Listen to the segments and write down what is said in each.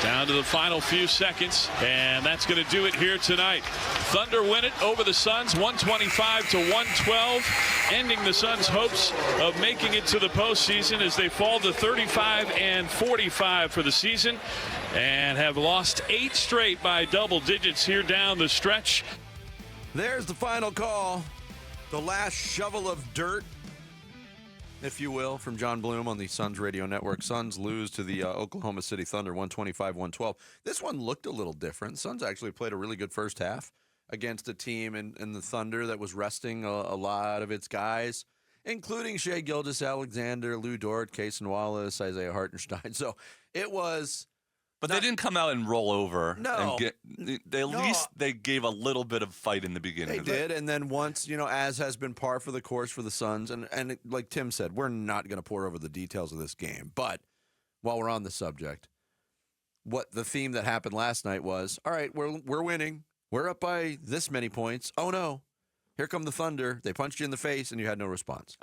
Down to the final few seconds, and that's going to do it here tonight. Thunder win it over the Suns, 125-112, ending the Suns' hopes of making it to the postseason as they fall to 35-45 for the season and have lost 8 straight by double digits here down the stretch. There's the final call. The last shovel of dirt, if you will, from John Bloom on the Suns radio network. Suns lose to the Oklahoma City Thunder, 125-112. This one looked a little different. Suns actually played a really good first half against a team in the Thunder that was resting a lot of its guys, including Shai Gilgeous-Alexander, Lou Dort, Cason Wallace, Isaiah Hartenstein. So it was... But they didn't come out and roll over. No. At least they gave a little bit of fight in the beginning. They did, and then once, as has been par for the course for the Suns, and like Tim said, we're not going to pour over the details of this game. But while we're on the subject, what the theme that happened last night was, all right, we're winning. We're up by this many points. Oh, no. Here come the Thunder. They punched you in the face, and you had no response.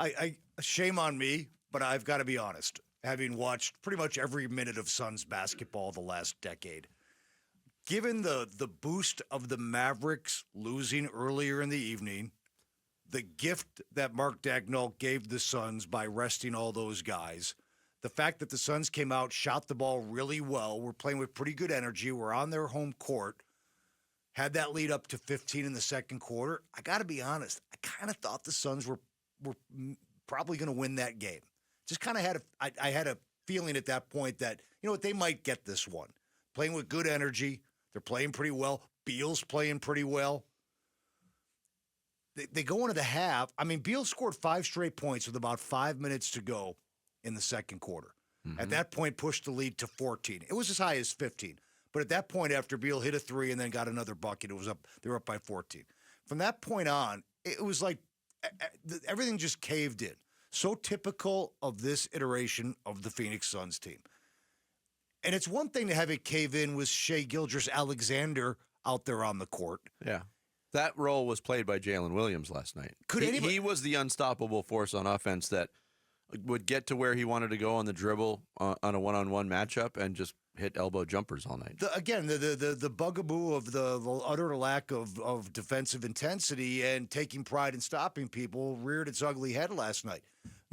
Shame on me, but I've got to be honest. Having watched pretty much every minute of Suns basketball the last decade, given the boost of the Mavericks losing earlier in the evening, the gift that Mark Daigneault gave the Suns by resting all those guys, the fact that the Suns came out, shot the ball really well, were playing with pretty good energy, were on their home court, had that lead up to 15 in the second quarter, I got to be honest, I kind of thought the Suns were probably going to win that game. Just kind of I had a feeling at that point that, they might get this one. Playing with good energy. They're playing pretty well. Beal's playing pretty well. They go into the half. I mean, Beal scored 5 straight points with about 5 minutes to go in the second quarter. Mm-hmm. At that point, pushed the lead to 14. It was as high as 15. But at that point, after Beal hit a 3 and then got another bucket, they were up by 14. From that point on, it was like everything just caved in. So typical of this iteration of the Phoenix Suns team. And it's one thing to have it cave in with Shai Gilgeous-Alexander out there on the court. Yeah. That role was played by Jalen Williams last night. He was the unstoppable force on offense that would get to where he wanted to go on the dribble on a one-on-one matchup and just hit elbow jumpers all night. The bugaboo of the utter lack of defensive intensity and taking pride in stopping people reared its ugly head last night.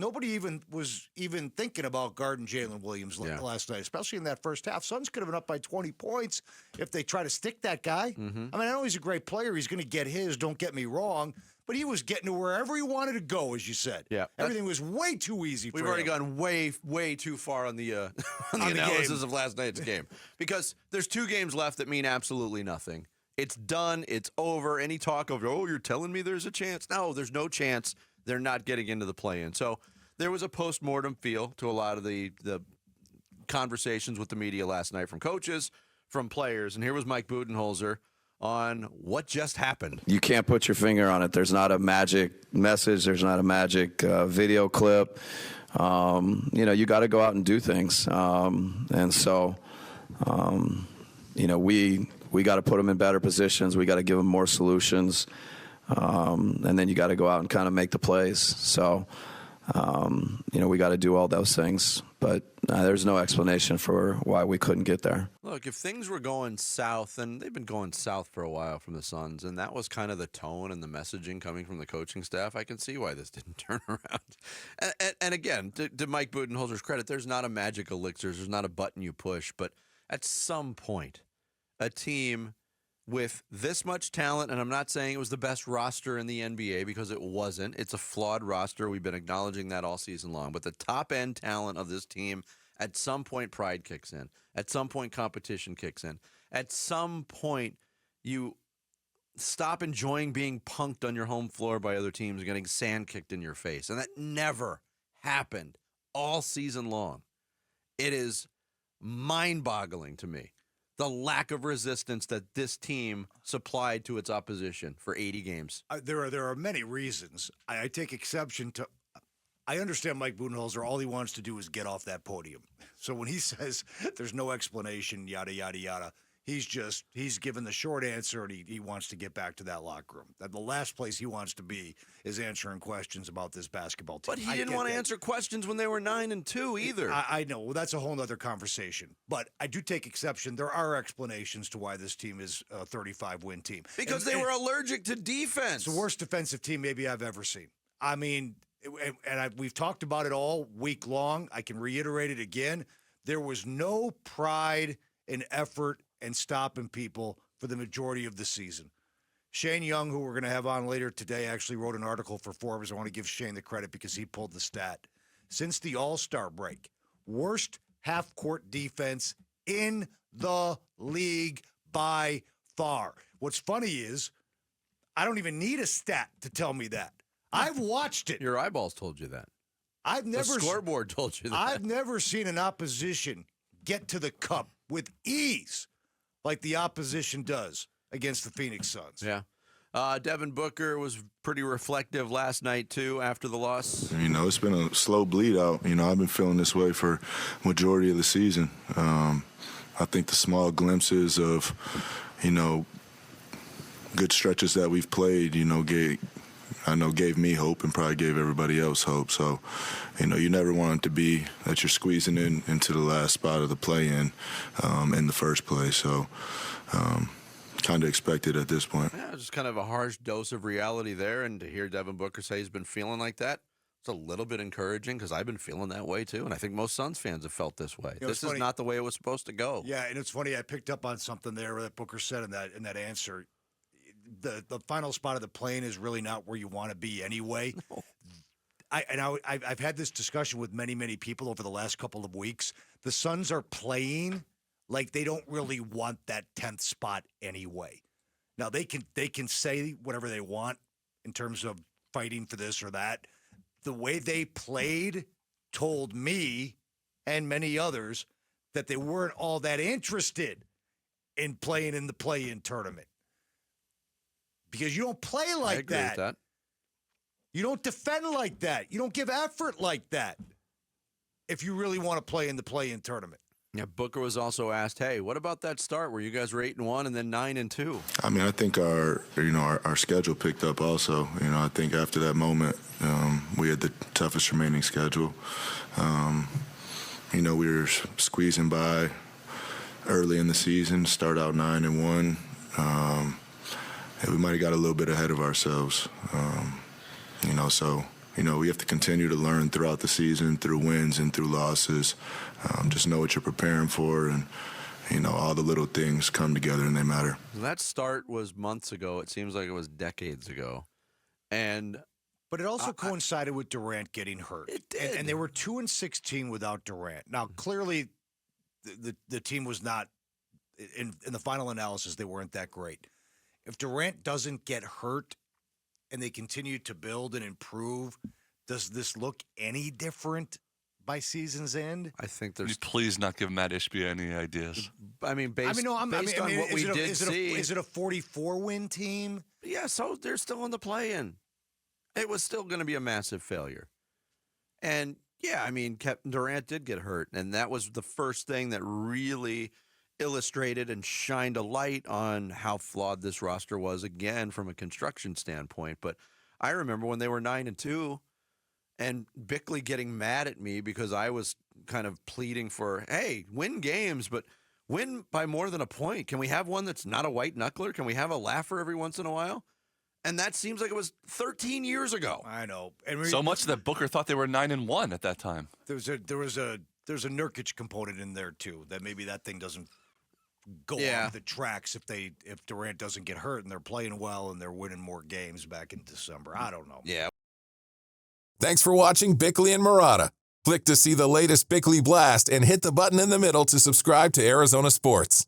Nobody was thinking about guarding Jalen Williams last night, especially in that first half. Suns could have been up by 20 points if they try to stick that guy. Mm-hmm. I mean, I know he's a great player. He's going to get his, don't get me wrong. But he was getting to wherever he wanted to go, as you said. Yeah, everything was way too easy for him. We've already gone way, way too far on the analysis of last night's game. Because there's 2 games left that mean absolutely nothing. It's done. It's over. Any talk of, you're telling me there's a chance? No, there's no chance. They're not getting into the play-in. So there was a post-mortem feel to a lot of the conversations with the media last night from coaches, from players. And here was Mike Budenholzer on what just happened. You can't put your finger on it. There's not a magic message. There's not a magic video clip. You got to go out and do things. And so, we got to put them in better positions. We got to give them more solutions. And then you got to go out and kind of make the plays. So, we got to do all those things. But there's no explanation for why we couldn't get there. Look, if things were going south, and they've been going south for a while from the Suns, and that was kind of the tone and the messaging coming from the coaching staff, I can see why this didn't turn around. And again, to Mike Budenholzer's credit, there's not a magic elixir. There's not a button you push. But at some point, a team with this much talent, and I'm not saying it was the best roster in the NBA because it wasn't. It's a flawed roster. We've been acknowledging that all season long. But the top-end talent of this team, at some point, pride kicks in. At some point, competition kicks in. At some point, you stop enjoying being punked on your home floor by other teams and getting sand kicked in your face. And that never happened all season long. It is mind-boggling to me, the lack of resistance that this team supplied to its opposition for 80 games. There are many reasons. I take exception to. I understand Mike Budenholzer. All he wants to do is get off that podium. So when he says there's no explanation, yada yada yada, He's given the short answer, and he wants to get back to that locker room. That the last place he wants to be is answering questions about this basketball team. But he didn't want to answer questions when they were 9-2 either. I know. Well, that's a whole other conversation. But I do take exception. There are explanations to why this team is a 35-win team. Because they were allergic to defense. It's the worst defensive team maybe I've ever seen. I mean, we've talked about it all week long. I can reiterate it again. There was no pride and effort and stopping people for the majority of the season. Shane Young, who we're going to have on later today, actually wrote an article for Forbes. I want to give Shane the credit because he pulled the stat. Since the All-Star break, worst half-court defense in the league by far. What's funny is I don't even need a stat to tell me that. I've watched it. Your eyeballs told you that. The scoreboard told you that. I've never seen an opposition get to the cup with ease like the opposition does against the Phoenix Suns. Yeah. Devin Booker was pretty reflective last night, too, after the loss. It's been a slow bleed out. I've been feeling this way for majority of the season. I think the small glimpses of, good stretches that we've played, gave me hope and probably gave everybody else hope. So, you never want it to be that you're squeezing into the last spot of the play-in in the first place. So, kind of expected at this point. Yeah, just kind of a harsh dose of reality there. And to hear Devin Booker say he's been feeling like that, it's a little bit encouraging because I've been feeling that way too. And I think most Suns fans have felt this way. This is not the way it was supposed to go. Yeah, and it's funny. I picked up on something there that Booker said in that answer. The final spot of the plane is really not where you want to be anyway. No. I've had this discussion with many people over the last couple of weeks. The Suns are playing like they don't really want that 10th spot anyway. Now they can say whatever they want in terms of fighting for this or that. The way they played told me and many others that they weren't all that interested in playing in the play-in tournament. Because you don't play like I agree with that. You don't defend like that. You don't give effort like that if you really want to play in the play-in tournament. Yeah, Booker was also asked, hey, what about that start where you guys were 8-1 and then 9-2? I think our schedule picked up also. I think after that moment, we had the toughest remaining schedule. We were squeezing by early in the season, start out 9-1. We might have got a little bit ahead of ourselves. We have to continue to learn throughout the season, through wins and through losses. Just know what you're preparing for, and, all the little things come together and they matter. That start was months ago. It seems like it was decades ago. But it also coincided with Durant getting hurt. It did. And they were 2-16 without Durant. Now, clearly, the team was not, in the final analysis, they weren't that great. If Durant doesn't get hurt and they continue to build and improve, does this look any different by season's end? I think Can there's. you please not give Matt Ishbia any ideas? Based on what we did see. Is it a 44-win team? Yeah, so they're still in the play-in. It was still going to be a massive failure. And, yeah, Durant did get hurt, and that was the first thing that really illustrated and shined a light on how flawed this roster was, again, from a construction standpoint. But I remember when they were 9-2 and Bickley getting mad at me because I was kind of pleading for, hey, win games, but win by more than a point. Can we have one that's not a white knuckler? Can we have a laugher every once in a while? And that seems like it was 13 years ago. I know. So much that Booker thought they were 9-1 at that time. There's a Nurkic component in there too. That maybe that thing doesn't go off the tracks if Durant doesn't get hurt and they're playing well and they're winning more games back in December. I don't know. Yeah. Thanks for watching Bickley and Marotta. Click to see the latest Bickley Blast and hit the button in the middle to subscribe to Arizona Sports.